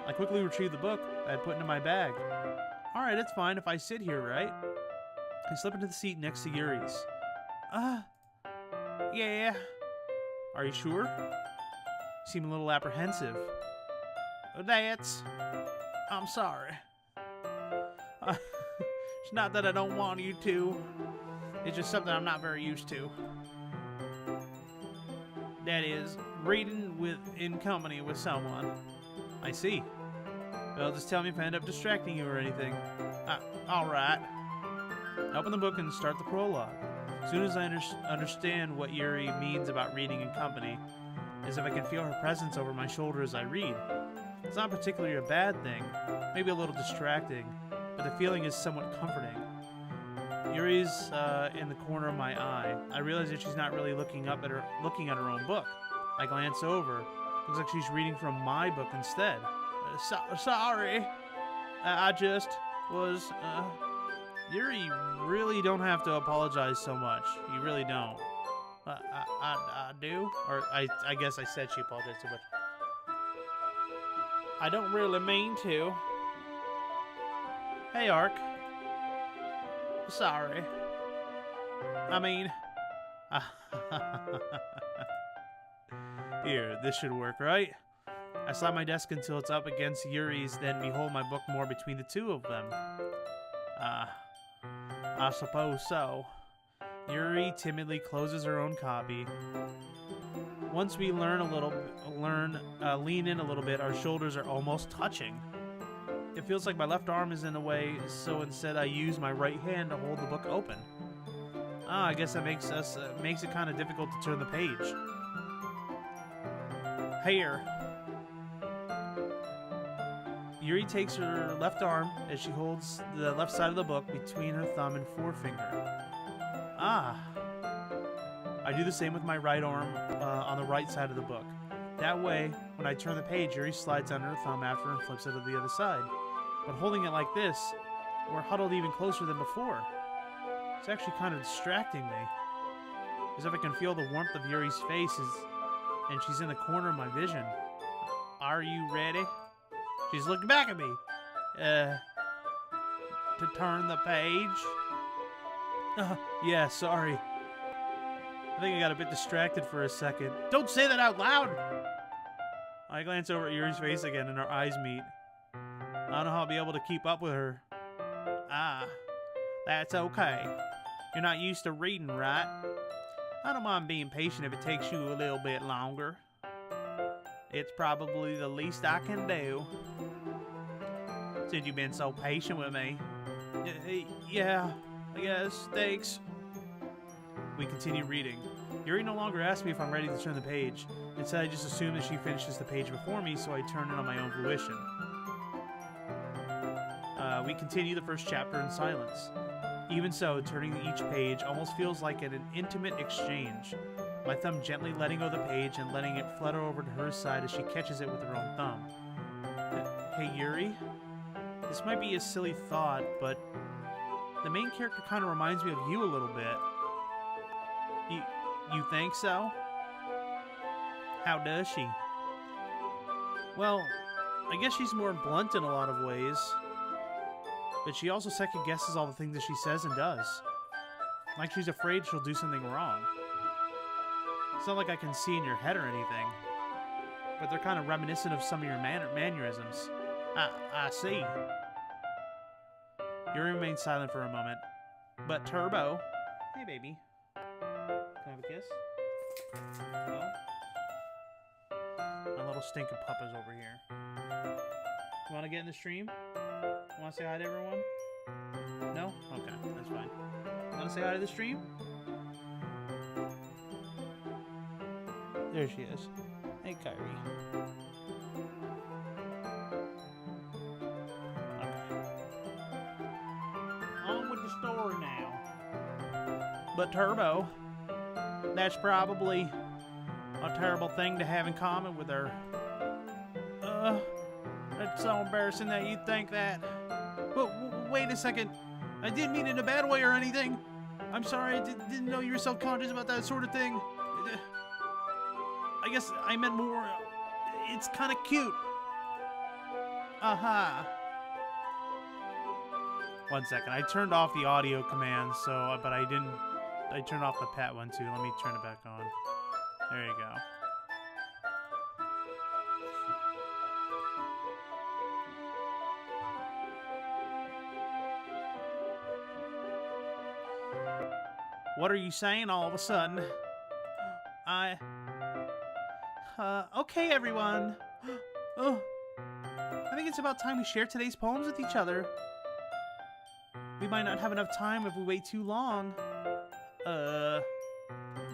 I quickly retrieved the book I had put into my bag. Alright, it's fine if I sit here, right? I slip into the seat next to Yuri's. Yeah. Are you sure? You seem a little apprehensive. I'm sorry. It's not that I don't want you to. It's just something I'm not very used to. That is, reading in company with someone. I see. Well, just tell me if I end up distracting you or anything. Alright. I open the book and start the prologue. As soon as I understand what Yuri means about reading in company, as if I can feel her presence over my shoulder as I read. It's not particularly a bad thing, maybe a little distracting, but the feeling is somewhat comforting. Yuri's in the corner of my eye. I realize that she's not really looking at her own book. I glance over. Looks like she's reading from my book instead. Sorry. I just was, Yuri, you really don't have to apologize so much. You really don't. I do? Or I guess I said she apologized too much. I don't really mean to. Hey, Ark. Sorry. I mean... Here, this should work, right? I slap my desk until it's up against Yuri's, then behold my book more between the two of them. I suppose so. Yuri timidly closes her own copy. Once we lean in a little bit, our shoulders are almost touching. It feels like my left arm is in the way, so instead I use my right hand to hold the book open. I guess that makes it kind of difficult to turn the page. Here. Yuri takes her left arm as she holds the left side of the book between her thumb and forefinger. I do the same with my right arm on the right side of the book. That way, when I turn the page, Yuri slides under her thumb after and flips it to the other side. But holding it like this, we're huddled even closer than before. It's actually kind of distracting me. As if I can feel the warmth of Yuri's face and she's in the corner of my vision. Are you ready? She's looking back at me. To turn the page? Yeah, sorry. I think I got a bit distracted for a second. Don't say that out loud! I glance over at Yuri's face again and our eyes meet. I don't know how I'll be able to keep up with her. That's okay. You're not used to reading, right? I don't mind being patient if it takes you a little bit longer. It's probably the least I can do. Since you've been so patient with me. Yeah, I guess. Thanks. We continue reading. Yuri no longer asks me if I'm ready to turn the page. Instead, I just assume that she finishes the page before me, so I turn it on my own volition. We continue the first chapter in silence. Even so, turning each page almost feels like an intimate exchange. My thumb gently letting go of the page and letting it flutter over to her side as she catches it with her own thumb. Hey, Yuri? This might be a silly thought, but the main character kind of reminds me of you a little bit. You think so? How does she? Well, I guess she's more blunt in a lot of ways. But she also second guesses all the things that she says and does. Like she's afraid she'll do something wrong. It's not like I can see in your head or anything. But they're kind of reminiscent of some of your mannerisms. I see. Yuri remains silent for a moment. But Turbo... Hey, baby. Can I have a kiss? No? My little stinking puppa's over here. You want to get in the stream? Want to say hi to everyone? No? Okay, that's fine. Want to say hi to the stream? There she is. Hey, Kyrie. Okay. On with the story now. But Turbo, that's probably a terrible thing to have in common with her. It's so embarrassing that you think that. But wait a second. I didn't mean it in a bad way or anything. I'm sorry, I didn't know you were self-conscious about that sort of thing. I guess I meant more... It's kind of cute. Aha! One second. I turned off the audio command, so, but I didn't. I turned off the pet one too. Let me turn it back on. There you go. What are you saying all of a sudden? Okay, everyone. Oh, I think it's about time we share today's poems with each other. We might not have enough time if we wait too long.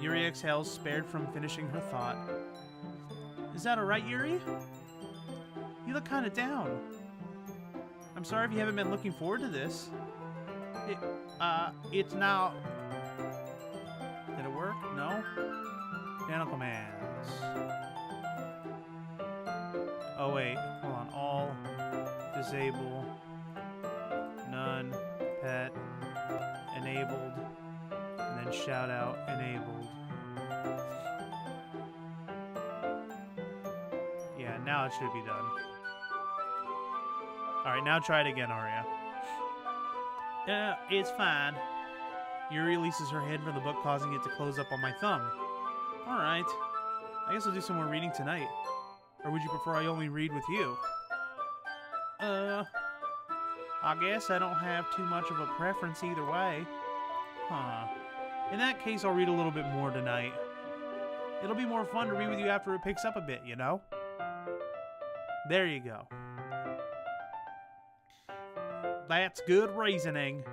Yuri exhales, spared from finishing her thought. Is that alright, Yuri? You look kinda down. I'm sorry if you haven't been looking forward to this. It's now... Did it work? No? Piano commands. Oh wait, hold on. All, disable, none, pet, enabled, and then shout out, enabled. Yeah, now it should be done. Alright, now try it again, Aria. It's fine. Yuri releases her hand from the book, causing it to close up on my thumb. Alright. I guess I'll do some more reading tonight. Or would you prefer I only read with you? I guess I don't have too much of a preference either way. Huh. In that case, I'll read a little bit more tonight. It'll be more fun to read with you after it picks up a bit, you know? There you go. That's good reasoning.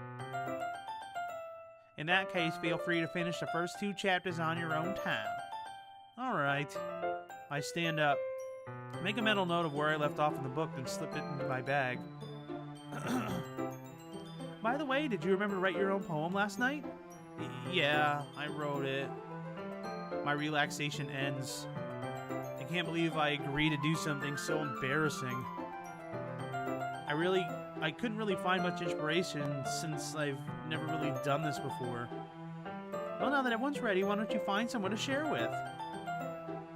In that case, feel free to finish the first 2 chapters on your own time. Alright. I stand up. Make a mental note of where I left off in the book, then slip it into my bag. By the way, did you remember to write your own poem last night? Yeah, I wrote it. My relaxation ends. I can't believe I agreed to do something so embarrassing. I couldn't really find much inspiration since I've never really done this before. Well, now that everyone's ready, why don't you find someone to share with?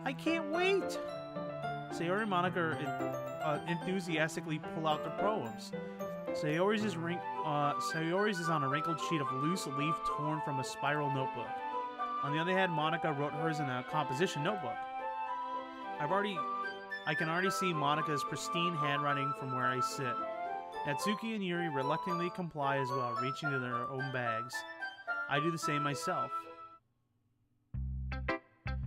I can't wait! Sayori and Monica enthusiastically pull out their poems. Sayori's is on a wrinkled sheet of loose leaf torn from a spiral notebook. On the other hand, Monica wrote hers in a composition notebook. I can already see Monica's pristine handwriting from where I sit. Natsuki and Yuri reluctantly comply as well, reaching to their own bags. I do the same myself.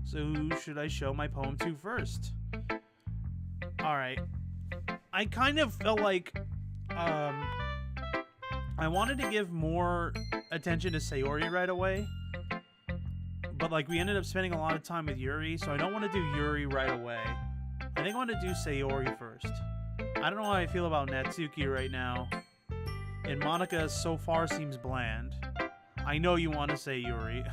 So who should I show my poem to first? Alright. I kind of felt like I wanted to give more attention to Sayori right away. But like we ended up spending a lot of time with Yuri, so I don't want to do Yuri right away. I think I want to do Sayori first. I don't know how I feel about Natsuki right now. And Monica so far seems bland. I know you want to say Yuri.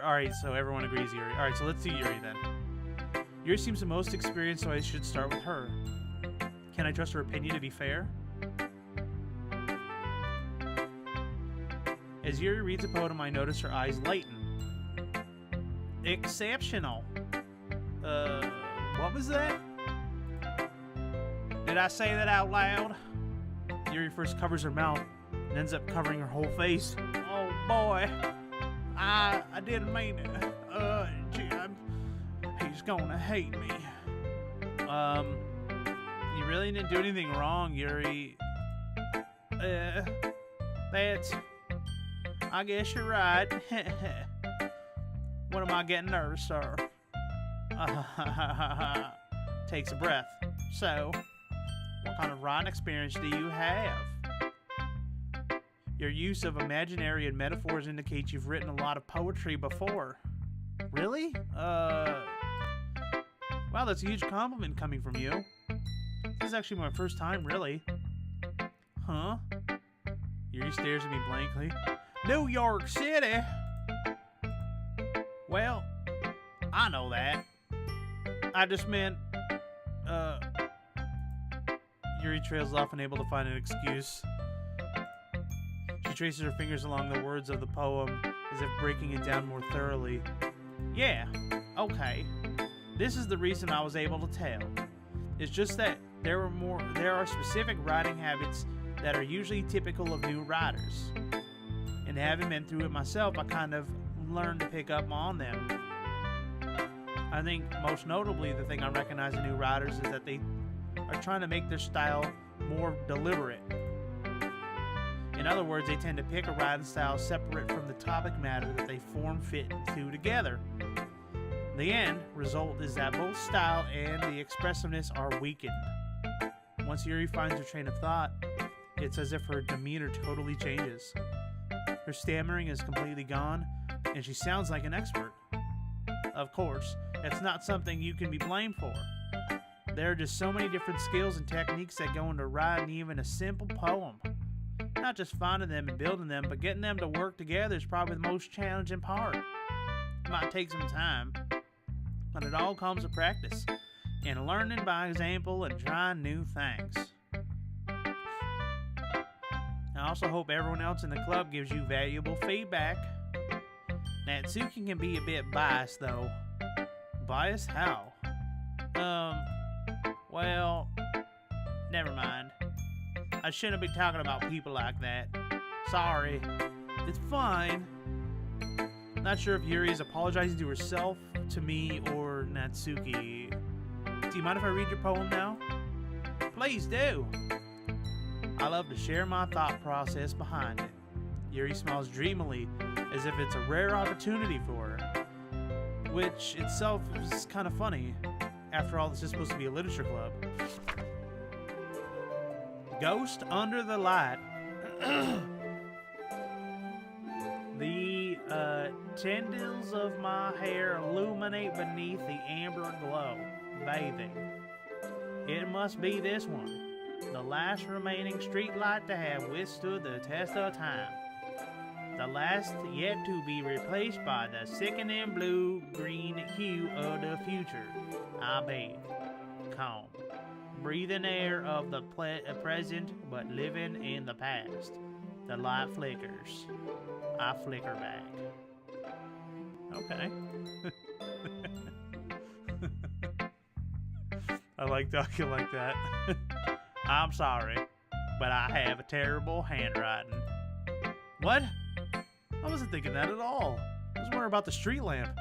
Alright, so everyone agrees Yuri. Alright, so let's do Yuri then. Yuri seems the most experienced, so I should start with her. Can I trust her opinion to be fair? As Yuri reads a poem, I notice her eyes lighten. Exceptional. What was that? Did I say that out loud? Yuri first covers her mouth and ends up covering her whole face. Oh boy. I didn't mean it. He's gonna hate me. You really didn't do anything wrong, Yuri. I guess you're right. What am I getting nervous, sir? Takes a breath. So, what kind of writing experience do you have? Your use of imaginary and metaphors indicates you've written a lot of poetry before. Really? Wow, that's a huge compliment coming from you. This is actually my first time, really. Huh? Yuri stares at me blankly. New York City? Well, I know that. I just meant, Yuri trails off, unable to find an excuse. She traces her fingers along the words of the poem, as if breaking it down more thoroughly. Yeah, okay. This is the reason I was able to tell. It's just that there are specific writing habits that are usually typical of new writers. And having been through it myself, I kind of learned to pick up on them. I think most notably the thing I recognize in new writers is that they are trying to make their style more deliberate. In other words, they tend to pick a writing style separate from the topic matter that they form fit two together. The end result is that both style and the expressiveness are weakened. Once Yuri finds her train of thought, it's as if her demeanor totally changes. Her stammering is completely gone, and she sounds like an expert. Of course, that's not something you can be blamed for. There are just so many different skills and techniques that go into writing even a simple poem. Not just finding them and building them, but getting them to work together is probably the most challenging part. It might take some time, but it all comes with practice and learning by example and trying new things. I also hope everyone else in the club gives you valuable feedback. Natsuki can be a bit biased though. Biased how? Well, never mind. I shouldn't be talking about people like that. Sorry. It's fine. Not sure if Yuri is apologizing to herself, to me, or Natsuki. Do you mind if I read your poem now? Please do. I love to share my thought process behind it. Yuri smiles dreamily, as if it's a rare opportunity for her. Which itself is kind of funny. After all, this is supposed to be a literature club. Ghost under the light. The tendrils of my hair illuminate beneath the amber glow, bathing. It must be this one, the last remaining street light to have withstood the test of time. The last yet to be replaced by the sickening blue-green hue of the future. I bathe, calm, breathing air of the present, but living in the past. The light flickers. I flicker back. Okay. I like talking like that. I'm sorry, but I have a terrible handwriting. What? I wasn't thinking that at all. I was worried about the street lamp.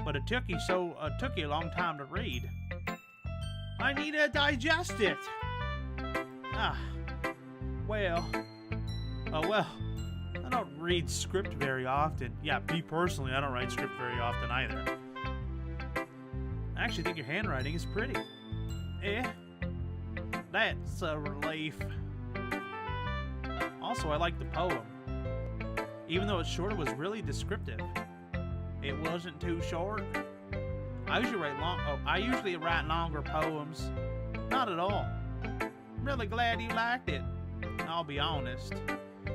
But it took you a long time to read. I need to digest it. Well, I don't read script very often. Yeah, me personally, I don't write script very often either. I actually think your handwriting is pretty. That's a relief. Also, I like the poem. Even though it's short, it was really descriptive. It wasn't too short. I usually write longer poems. Not at all. I'm really glad you liked it. I'll be honest.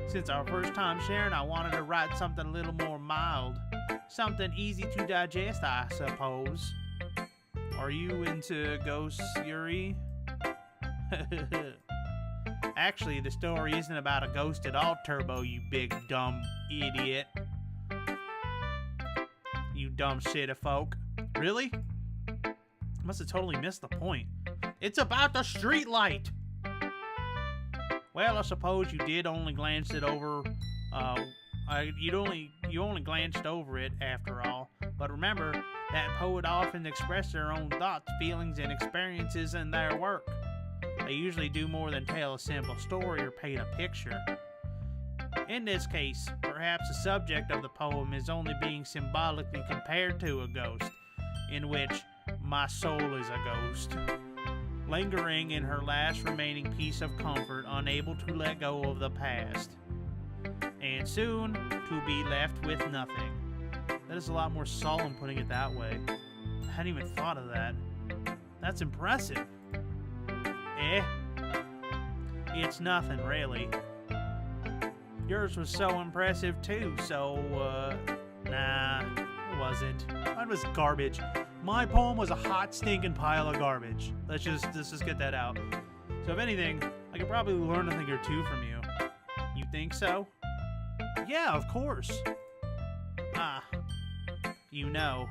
Since our first time sharing, I wanted to write something a little more mild. Something easy to digest, I suppose. Are you into ghosts, Yuri? Actually, the story isn't about a ghost at all, Turbo, you big dumb idiot. You dumb shit of folk. Really? Must have totally missed the point. It's about the streetlight! Well, I suppose you did only glance it over. You only glanced over it after all. But remember, that poet often express their own thoughts, feelings, and experiences in their work. They usually do more than tell a simple story or paint a picture. In this case, perhaps the subject of the poem is only being symbolically compared to a ghost, in which my soul is a ghost, lingering in her last remaining piece of comfort, unable to let go of the past, and soon to be left with nothing. That is a lot more solemn putting it that way. I hadn't even thought of that. That's impressive. It's nothing, really. Yours was so impressive, too, so, nah, it wasn't. Mine was garbage. My poem was a hot, stinking pile of garbage. Let's just get that out. So if anything, I could probably learn a thing or two from you. You think so? Yeah, of course. you know.